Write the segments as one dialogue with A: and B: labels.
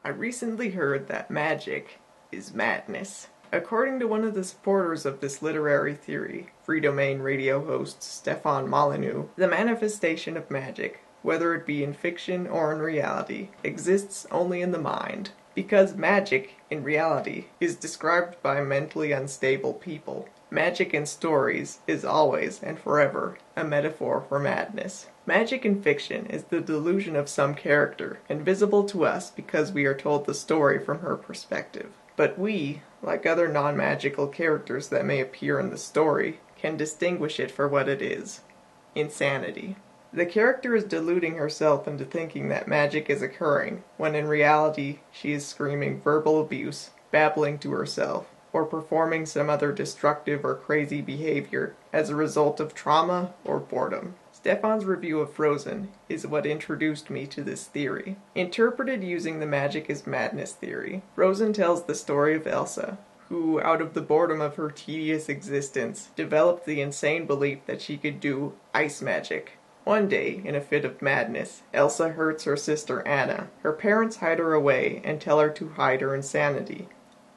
A: I recently heard that magic is madness. According to one of the supporters of this literary theory, Free Domain radio host Stefan Molyneux, the manifestation of magic, whether it be in fiction or in reality, exists only in the mind. Because magic, in reality, is described by mentally unstable people. Magic in stories is always and forever a metaphor for madness. Magic in fiction is the delusion of some character, invisible to us because we are told the story from her perspective. But we, like other non-magical characters that may appear in the story, can distinguish it for what it is: insanity. The character is deluding herself into thinking that magic is occurring, when in reality she is screaming verbal abuse, babbling to herself, or performing some other destructive or crazy behavior as a result of trauma or boredom. Stefan's review of Frozen is what introduced me to this theory. Interpreted using the magic is madness theory, Frozen tells the story of Elsa, who, out of the boredom of her tedious existence, developed the insane belief that she could do ice magic. One day, in a fit of madness, Elsa hurts her sister Anna. Her parents hide her away and tell her to hide her insanity.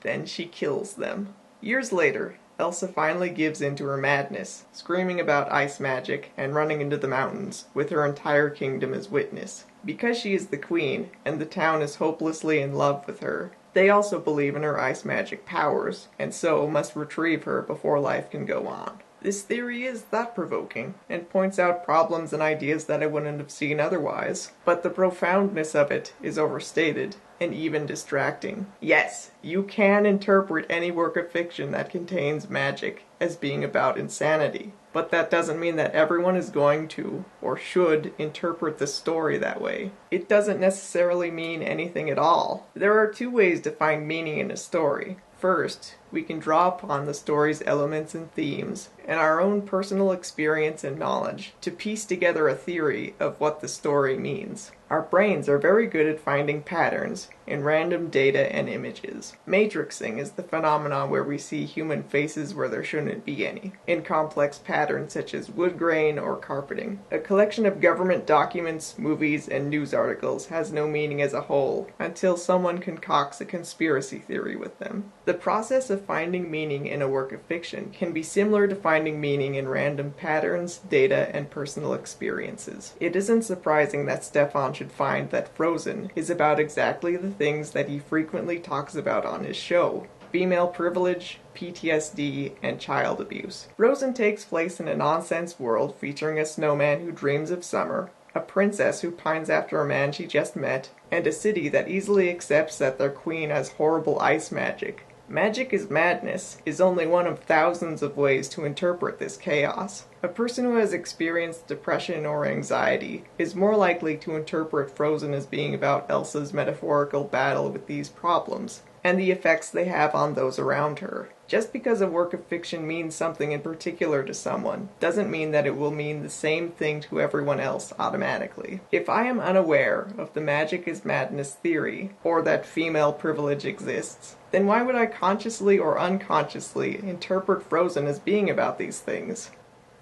A: Then she kills them. Years later, Elsa finally gives in to her madness, screaming about ice magic and running into the mountains, with her entire kingdom as witness. Because she is the queen, and the town is hopelessly in love with her, they also believe in her ice magic powers, and so must retrieve her before life can go on. This theory is thought-provoking, and points out problems and ideas that I wouldn't have seen otherwise, but the profoundness of it is overstated, and even distracting. Yes, you can interpret any work of fiction that contains magic as being about insanity, but that doesn't mean that everyone is going to, or should, interpret the story that way. It doesn't necessarily mean anything at all. There are two ways to find meaning in a story. First, we can draw upon the story's elements and themes, and our own personal experience and knowledge, to piece together a theory of what the story means. Our brains are very good at finding patterns in random data and images. Matrixing is the phenomenon where we see human faces where there shouldn't be any, in complex patterns such as wood grain or carpeting. A collection of government documents, movies, and news articles has no meaning as a whole until someone concocts a conspiracy theory with them. The process of finding meaning in a work of fiction can be similar to finding meaning in random patterns, data, and personal experiences. It isn't surprising that Stefan should find that Frozen is about exactly the things that he frequently talks about on his show: female privilege, PTSD, and child abuse. Frozen takes place in a nonsense world featuring a snowman who dreams of summer, a princess who pines after a man she just met, and a city that easily accepts that their queen has horrible ice magic. Magic is madness is only one of thousands of ways to interpret this chaos. A person who has experienced depression or anxiety is more likely to interpret Frozen as being about Elsa's metaphorical battle with these problems, and the effects they have on those around her. Just because a work of fiction means something in particular to someone doesn't mean that it will mean the same thing to everyone else automatically. If I am unaware of the magic is madness theory, or that female privilege exists, then why would I consciously or unconsciously interpret Frozen as being about these things?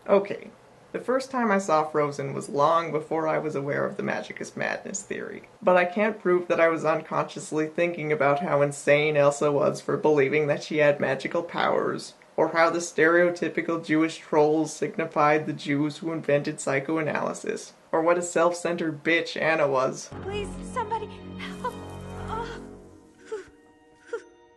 A: Okay, the first time I saw Frozen was long before I was aware of the magic is madness theory, but I can't prove that I was unconsciously thinking about how insane Elsa was for believing that she had magical powers, or how the stereotypical Jewish trolls signified the Jews who invented psychoanalysis, or what a self-centered bitch Anna was.
B: Please, somebody help.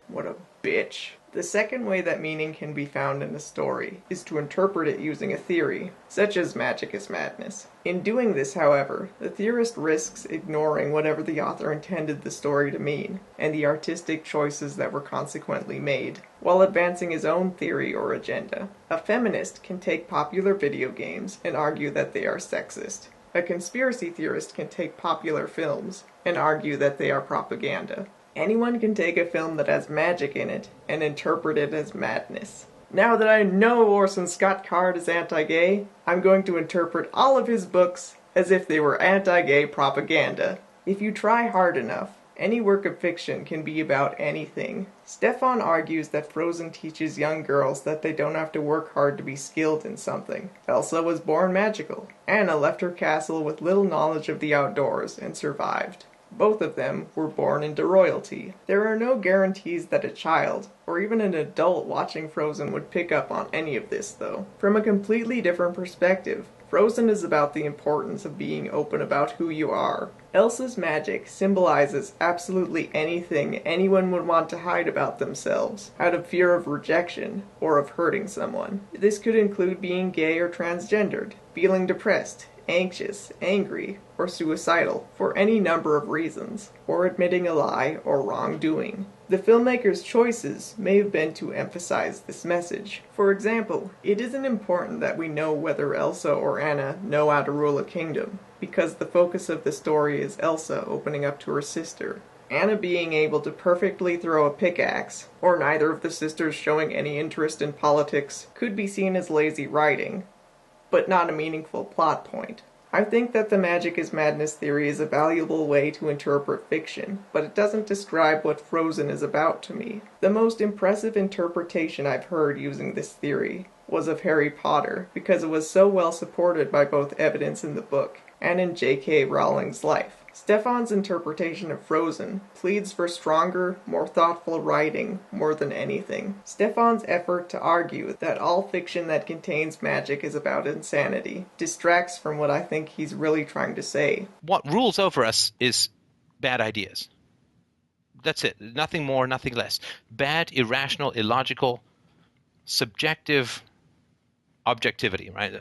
A: What a bitch. The second way that meaning can be found in a story is to interpret it using a theory, such as magic is madness. In doing this, however, the theorist risks ignoring whatever the author intended the story to mean, and the artistic choices that were consequently made, while advancing his own theory or agenda. A feminist can take popular video games and argue that they are sexist. A conspiracy theorist can take popular films and argue that they are propaganda. Anyone can take a film that has magic in it and interpret it as madness. Now that I know Orson Scott Card is anti-gay, I'm going to interpret all of his books as if they were anti-gay propaganda. If you try hard enough, any work of fiction can be about anything. Stefan argues that Frozen teaches young girls that they don't have to work hard to be skilled in something. Elsa was born magical. Anna left her castle with little knowledge of the outdoors and survived. Both of them were born into royalty. There are no guarantees that a child, or even an adult watching Frozen would pick up on any of this, though. From a completely different perspective, Frozen is about the importance of being open about who you are. Elsa's magic symbolizes absolutely anything anyone would want to hide about themselves, out of fear of rejection or of hurting someone. This could include being gay or transgendered, feeling depressed, anxious, angry, or suicidal for any number of reasons, or admitting a lie or wrongdoing. The filmmaker's choices may have been to emphasize this message. For example, it isn't important that we know whether Elsa or Anna know how to rule a kingdom, because the focus of the story is Elsa opening up to her sister. Anna being able to perfectly throw a pickaxe, or neither of the sisters showing any interest in politics, could be seen as lazy writing, but not a meaningful plot point. I think that the magic is madness theory is a valuable way to interpret fiction, but it doesn't describe what Frozen is about to me. The most impressive interpretation I've heard using this theory was of Harry Potter, because it was so well supported by both evidence in the book and in J.K. Rowling's life. Stefan's interpretation of Frozen pleads for stronger, more thoughtful writing more than anything. Stefan's effort to argue that all fiction that contains magic is about insanity distracts from what I think he's really trying to say.
C: What rules over us is bad ideas. That's it. Nothing more, nothing less. Bad, irrational, illogical, subjective objectivity, right?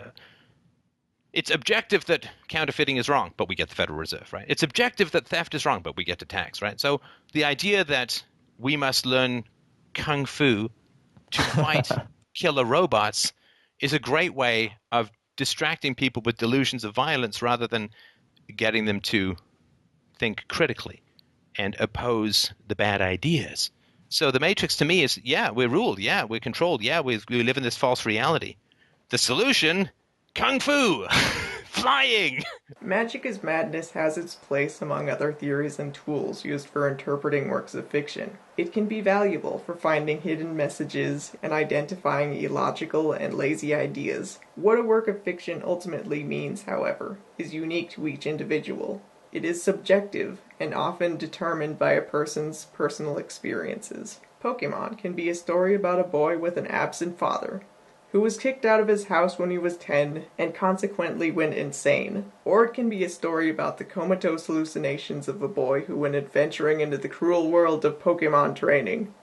C: It's objective that counterfeiting is wrong, but we get the Federal Reserve, right? It's objective that theft is wrong, but we get to tax, right? So the idea that we must learn kung fu to fight killer robots is a great way of distracting people with delusions of violence rather than getting them to think critically and oppose the bad ideas. So the Matrix to me is, yeah, we're ruled. Yeah, we're controlled. Yeah, we live in this false reality. The solution... Kung Fu! Flying!
A: Magic is Madness has its place among other theories and tools used for interpreting works of fiction. It can be valuable for finding hidden messages and identifying illogical and lazy ideas. What a work of fiction ultimately means, however, is unique to each individual. It is subjective and often determined by a person's personal experiences. Pokémon can be a story about a boy with an absent father, who was kicked out of his house when he was 10 and consequently went insane. Or it can be a story about the comatose hallucinations of a boy who, when adventuring into the cruel world of Pokemon training,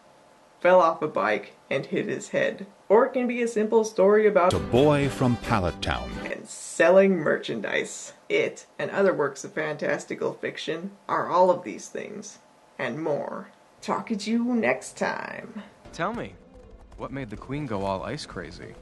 A: fell off a bike and hit his head. Or it can be a simple story about
D: a boy from Pallet Town
A: and selling merchandise. It, and other works of fantastical fiction, are all of these things, and more. Talk at you next time.
E: Tell me, what made the Queen go all ice crazy?